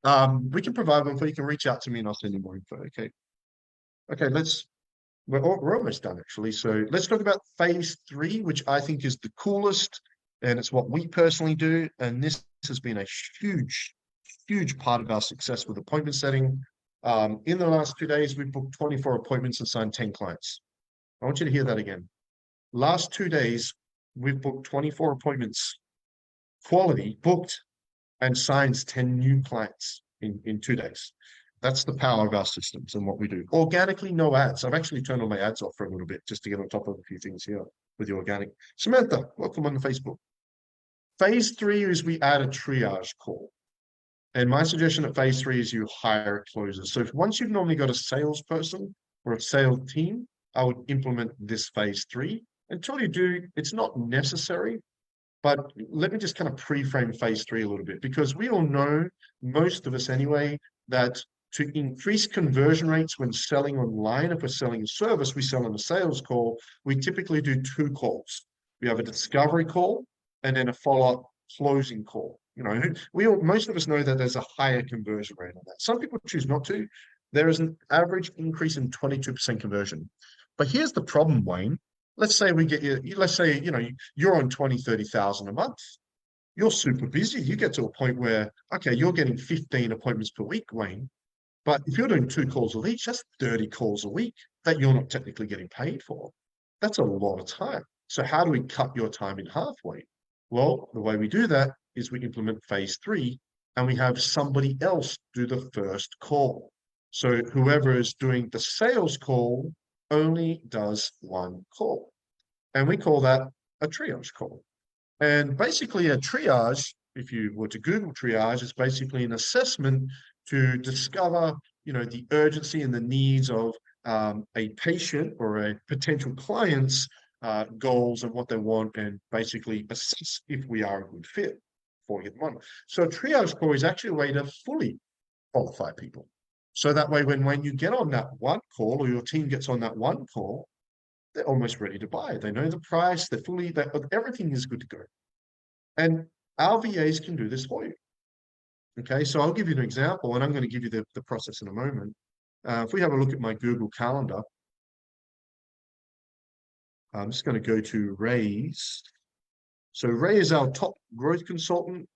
hour? We can provide one for you. You can reach out to me and I'll send you more info. Okay. Okay, we're almost done actually. So let's talk about phase 3, which I think is the coolest, and it's what we personally do. And this has been a huge part of our success with appointment setting. In the last 2 days, we've booked 24 appointments and signed 10 clients. I want you to hear that again. Last 2 days, we've booked 24 appointments, quality, booked, and signed 10 new clients in 2 days. That's the power of our systems and what we do. Organically, no ads. I've actually turned all my ads off for a little bit just to get on top of a few things here with the organic. Samantha, welcome on the Facebook. Phase 3 is we add a triage call. And my suggestion at phase 3 is you hire closers. So once you've normally got a salesperson or a sales team, I would implement this phase 3. Until you do, it's not necessary. But let me just kind of pre-frame phase 3 a little bit, because we all know, most of us anyway, that to increase conversion rates when selling online, if we're selling a service, we sell on a sales call, we typically do 2 calls. We have a discovery call and then a follow-up closing call. You know, most of us know that there's a higher conversion rate on that. Some people choose not to. There is an average increase in 22% conversion. But here's the problem, Wayne. Let's say we get you, let's say, you're on 20, 30,000 a month. You're super busy. You get to a point where, okay, you're getting 15 appointments per week, Wayne. But if you're doing 2 calls a week, that's 30 calls a week that you're not technically getting paid for. That's a lot of time. So how do we cut your time in half, Wayne? Well, the way we do that is we implement phase 3 and we have somebody else do the first call. So whoever is doing the sales call only does one call. And we call that a triage call. And basically a triage, if you were to Google triage, is basically an assessment to discover, the urgency and the needs of a patient or a potential client's goals and what they want, and basically assess if we are a good fit for one. So a triage call is actually a way to fully qualify people. So that way, when you get on that one call, or your team gets on that one call, they're almost ready to buy. They know the price, everything is good to go. And our VAs can do this for you. Okay, so I'll give you an example, and I'm going to give you the process in a moment. If we have a look at my Google Calendar, I'm just going to go to Ray's. So Ray is our top growth consultant,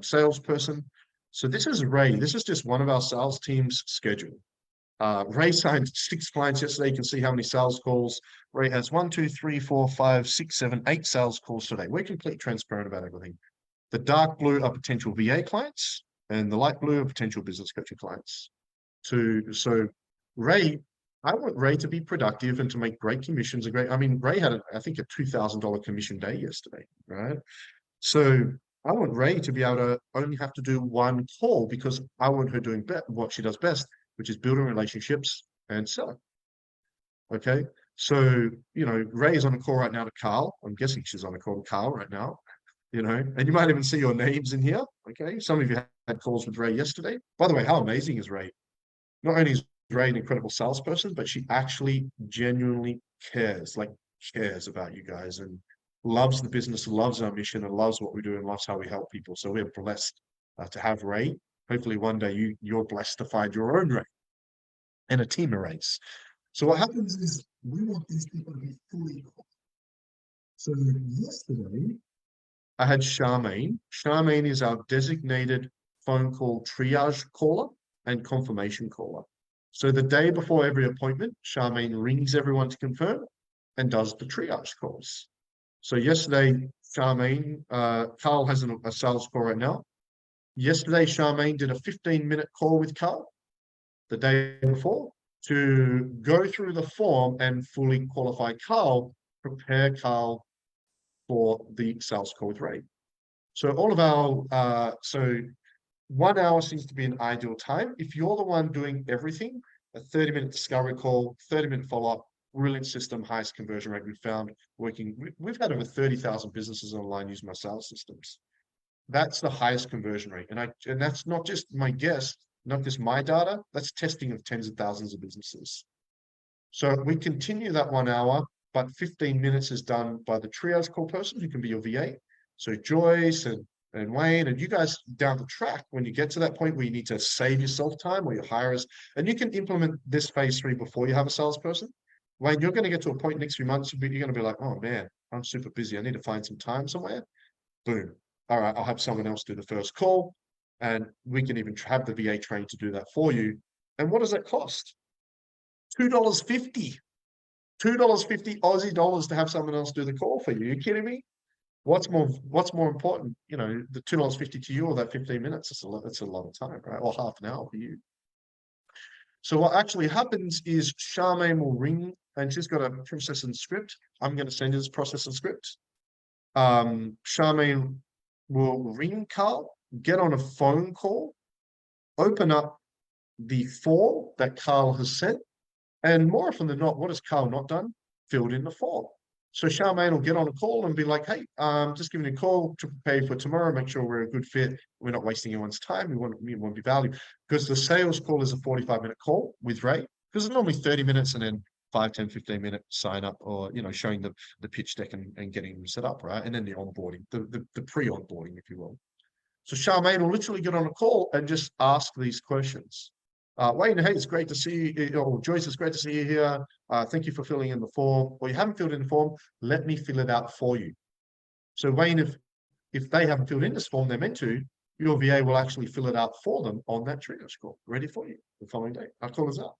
salesperson. So this is Ray. This is just one of our sales team's schedule. Ray signed 6 clients yesterday. You can see how many sales calls. Ray has 1, 2, 3, 4, 5, 6, 7, 8 sales calls today. We're completely transparent about everything. The dark blue are potential VA clients, and the light blue are potential business coaching clients. So Ray, I want Ray to be productive and to make great commissions. Ray had, I think, a $2,000 commission day yesterday, right? So I want Ray to be able to only have to do one call, because I want her doing what she does best, which is building relationships and selling. Okay. So, Ray is on a call right now to Carl. I'm guessing she's on a call to Carl right now, and you might even see your names in here. Okay. Some of you had calls with Ray yesterday. By the way, how amazing is Ray? Not only is Ray an incredible salesperson, but she actually genuinely cares about you guys, and loves the business, loves our mission, and loves what we do, and loves how we help people. So we're blessed to have Ray. Hopefully one day you're blessed to find your own Ray and a team of Rays. So what happens is we want these people to be fully qualified. So yesterday, I had Charmaine. Charmaine is our designated phone call triage caller and confirmation caller. So the day before every appointment, Charmaine rings everyone to confirm and does the triage calls. So yesterday, Charmaine, Carl has a sales call right now. Yesterday, Charmaine did a 15-minute call with Carl the day before to go through the form and fully qualify Carl, prepare Carl for the sales call with Ray. So all of our, 1 hour seems to be an ideal time. If you're the one doing everything, a 30-minute discovery call, 30-minute follow-up, brilliant system, highest conversion rate we've found working. We've had over 30,000 businesses online using my sales systems. That's the highest conversion rate. And that's not just my guess, not just my data, that's testing of tens of thousands of businesses. So we continue that 1 hour, but 15 minutes is done by the triage call person who can be your VA. So Joyce and Wayne, and you guys down the track, when you get to that point where you need to save yourself time, or your hires, and you can implement this phase 3 before you have a salesperson. Wayne, you're going to get to a point next few months, you're going to be like, oh man, I'm super busy. I need to find some time somewhere. Boom. All right, I'll have someone else do the first call, and we can even have the VA trained to do that for you. And what does that cost? $2.50. $2.50 Aussie dollars to have someone else do the call for you. Are you kidding me? What's more important? The $2.50 to you, or that 15 minutes? It's a lot of time, right? Or half an hour for you. So what actually happens is Charmaine will ring, and she's got a process and script. I'm going to send you this process and script. Charmaine will ring Carl, get on a phone call, open up the form that Carl has sent, and more often than not, what has Carl not done? Filled in the form. So Charmaine will get on a call and be like, hey, just giving you a call to prepare for tomorrow, make sure we're a good fit. We're not wasting anyone's time. We want to be valued. Because the sales call is a 45-minute call with Ray, because it's normally 30 minutes and then 5, 10, 15-minute sign up, or, showing the pitch deck and getting them set up, right? And then the onboarding, the pre-onboarding, if you will. So Charmaine will literally get on a call and just ask these questions. Wayne, hey, it's great to see you. Or Joyce, it's great to see you here. Thank you for filling in the form. Or you haven't filled in the form, let me fill it out for you. So Wayne, if they haven't filled in this form, they're meant to, your VA will actually fill it out for them on that triage call, ready for you the following day. Our call is out.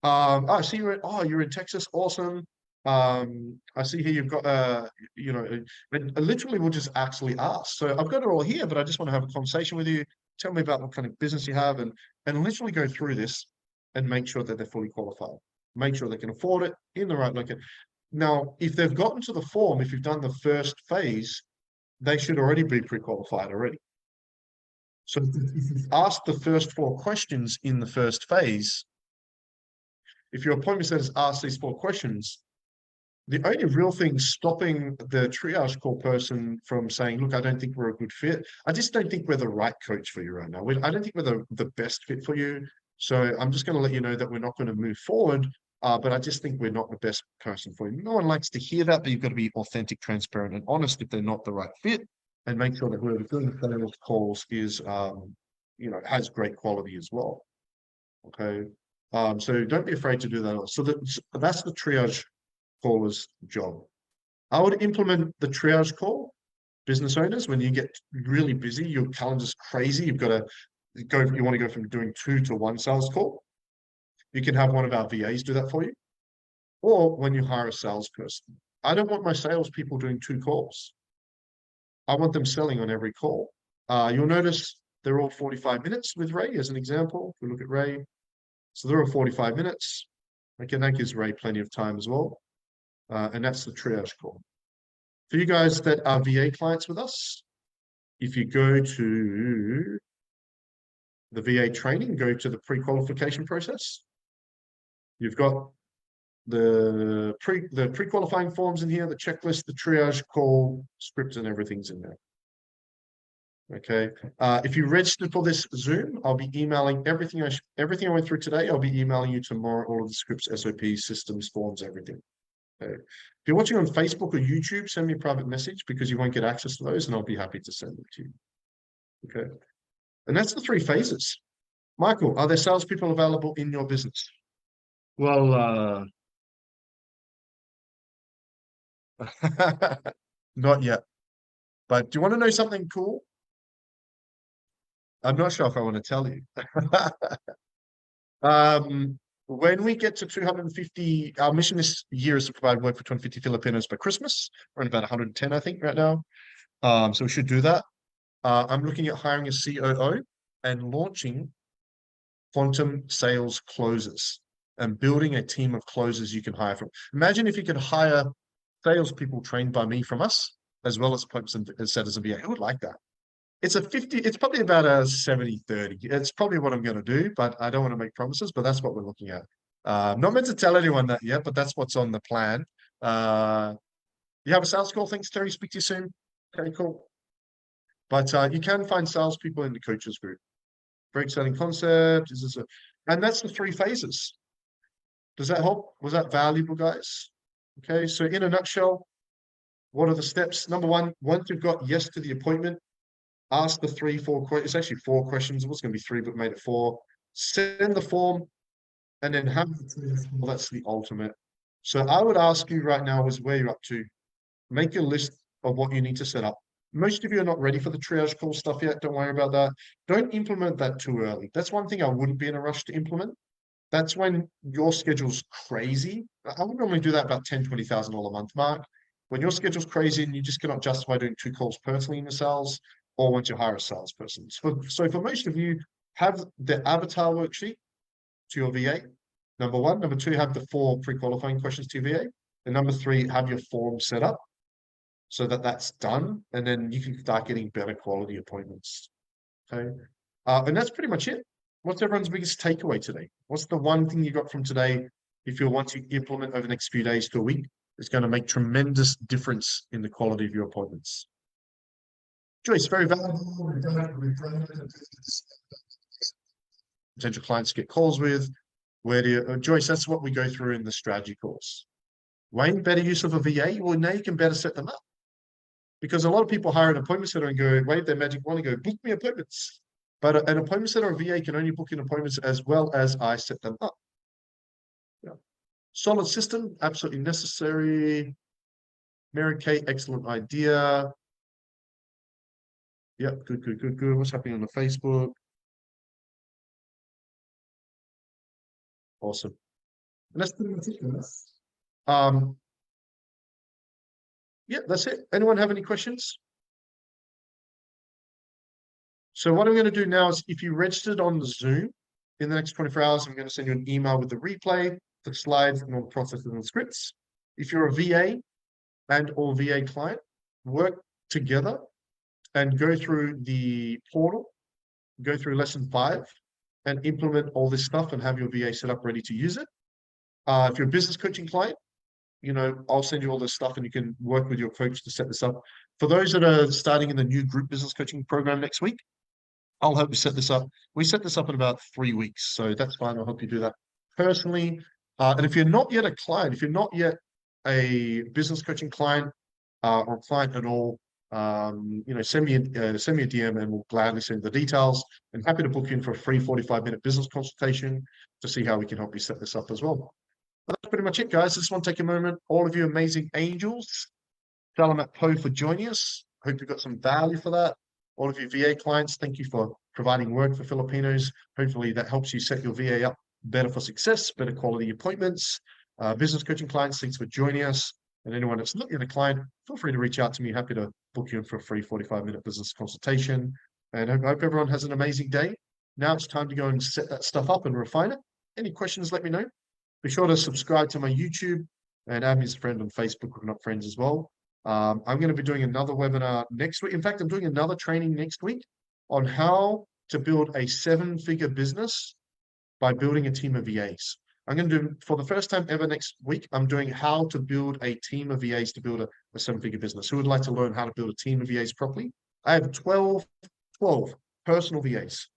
I see you're in Texas. Awesome. I see here you've got literally we'll just actually ask. So I've got it all here, but I just want to have a conversation with you. Tell me about what kind of business you have and literally go through this and make sure that they're fully qualified. Make sure they can afford it in the right location. Now, if they've gotten to the form, if you've done the first phase, they should already be pre-qualified already. So if you've asked the first 4 questions in the first phase, if your appointment set has asked these 4 questions, the only real thing stopping the triage call person from saying, look, I don't think we're a good fit. I just don't think we're the right coach for you right now. I don't think we're the best fit for you. So I'm just going to let you know that we're not going to move forward. But I just think we're not the best person for you. No one likes to hear that, but you've got to be authentic, transparent, and honest if they're not the right fit, and make sure that whoever's doing the sales calls is, has great quality as well. Okay. So don't be afraid to do that. So that's the triage caller's job. I would implement the triage call, business owners, when you get really busy, your calendar's crazy, you've got to you want to go from doing 2 to 1 sales call. You can have one of our VAs do that for you. Or when you hire a salesperson. I don't want my salespeople doing 2 calls. I want them selling on every call. You'll notice they're all 45 minutes with Ray as an example. If we look at Ray, so they're all 45 minutes. Okay, that gives Ray plenty of time as well. And that's the triage call. For you guys that are VA clients with us, if you go to the VA training, go to the pre-qualification process. You've got the pre-qualifying forms in here, the checklist, the triage call, script, and everything's in there. Okay. If you register for this Zoom, I'll be emailing everything I went through today. I'll be emailing you tomorrow, all of the scripts, SOPs, systems, forms, everything. Okay. If you're watching on Facebook or YouTube, send me a private message because you won't get access to those, and I'll be happy to send them to you. Okay. And that's the 3 phases. Michael, are there salespeople available in your business? Well, not yet. But do you want to know something cool? I'm not sure if I want to tell you. When we get to 250, our mission this year is to provide work for 250 Filipinos by Christmas. We're at about 110, I think, right now. So we should do that. I'm looking at hiring a COO and launching quantum sales closers and building a team of closers you can hire from. Imagine if you could hire salespeople trained by me from us, as well as appointments and setters and VA. Who would like that? It's probably about a 70-30. It's probably what I'm going to do, but I don't want to make promises, but that's what we're looking at. Not meant to tell anyone that yet, but that's what's on the plan. You have a sales call. Thanks, Terry. Speak to you soon. Okay, cool. But you can find salespeople in the coaches group. Very exciting concept. And that's the 3 phases. Does that help? Was that valuable, guys? Okay, so in a nutshell, what are the steps? Number 1, once you've got yes to the appointment, ask the 3-4 questions. It's actually 4 questions. It was going to be 3, but made it 4. Send the form, and then have the well, that's the ultimate. So I would ask you right now is where you're up to. Make a list of what you need to set up. Most of you are not ready for the triage call stuff yet. Don't worry about that. Don't implement that too early. That's one thing I wouldn't be in a rush to implement. That's when your schedule's crazy. I would normally do that about $10,000, $20,000 a month mark. When your schedule's crazy and you just cannot justify doing 2 calls personally in the sales, or once you hire a salesperson. So for most of you, have the avatar worksheet to your VA. Number 1. Number 2, have the 4 pre-qualifying questions to your VA. And number 3, have your form set up so that that's done. And then you can start getting better quality appointments. Okay. And that's pretty much it. What's everyone's biggest takeaway today? What's the one thing you got from today? If you want to implement over the next few days to a week, it's going to make tremendous difference in the quality of your appointments. Joyce, very valuable. Potential clients get calls with. Where do you, Joyce, that's what we go through in the strategy course. Wayne, better use of a VA? Well, now you can better set them up. Because a lot of people hire an appointment setter and go, wave their magic wand and go, book me appointments. But an appointment setter or VA can only book in appointments as well as I set them up. Yeah. Solid system, absolutely necessary. Mary Kate, excellent idea. Yep, good. What's happening on the Facebook? Awesome. And that's pretty much it. Yeah, that's it. Anyone have any questions? So what I'm going to do now is if you registered on the Zoom in the next 24 hours, I'm going to send you an email with the replay, the slides, and all the processes and scripts. If you're a VA and or VA client, work together and go through the portal, go through lesson 5 and implement all this stuff and have your VA set up ready to use it. If you're a business coaching client, I'll send you all this stuff and you can work with your coach to set this up. For those that are starting in the new group business coaching program next week, I'll help you set this up. We set this up in about 3 weeks, so that's fine. I'll help you do that personally. And if you're not yet a client, if you're not yet a business coaching client or client at all, send me a DM and we'll gladly send the details. And happy to book you in for a free 45-minute business consultation to see how we can help you set this up as well. But that's pretty much it, guys. I just want to take a moment. All of you amazing angels, Salamat Po for joining us. Hope you got some value for that. All of you VA clients, thank you for providing work for Filipinos. Hopefully that helps you set your VA up better for success, better quality appointments. Business coaching clients, thanks for joining us. And anyone that's not yet a client, feel free to reach out to me. Happy to book you in for a free 45-minute business consultation. And I hope everyone has an amazing day. Now it's time to go and set that stuff up and refine it. Any questions, let me know. Be sure to subscribe to my YouTube and add me as a friend on Facebook if we're not friends as well. I'm going to be doing another webinar next week. In fact, I'm doing another training next week on how to build a 7-figure business by building a team of VAs. I'm going to do, for the first time ever next week, I'm doing how to build a team of VAs to build a 7-figure business. Who would like to learn how to build a team of VAs properly? I have 12 personal VAs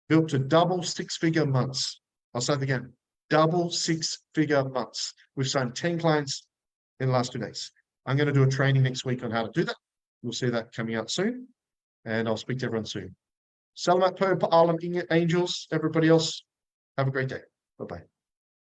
built to double 6-figure months. I'll say it again, double 6-figure months. We've signed 10 clients in the last 2 days. I'm going to do a training next week on how to do that. We'll see that coming out soon. And I'll speak to everyone soon. Salamat po, paalam angels, everybody else. Have a great day. Bye-bye.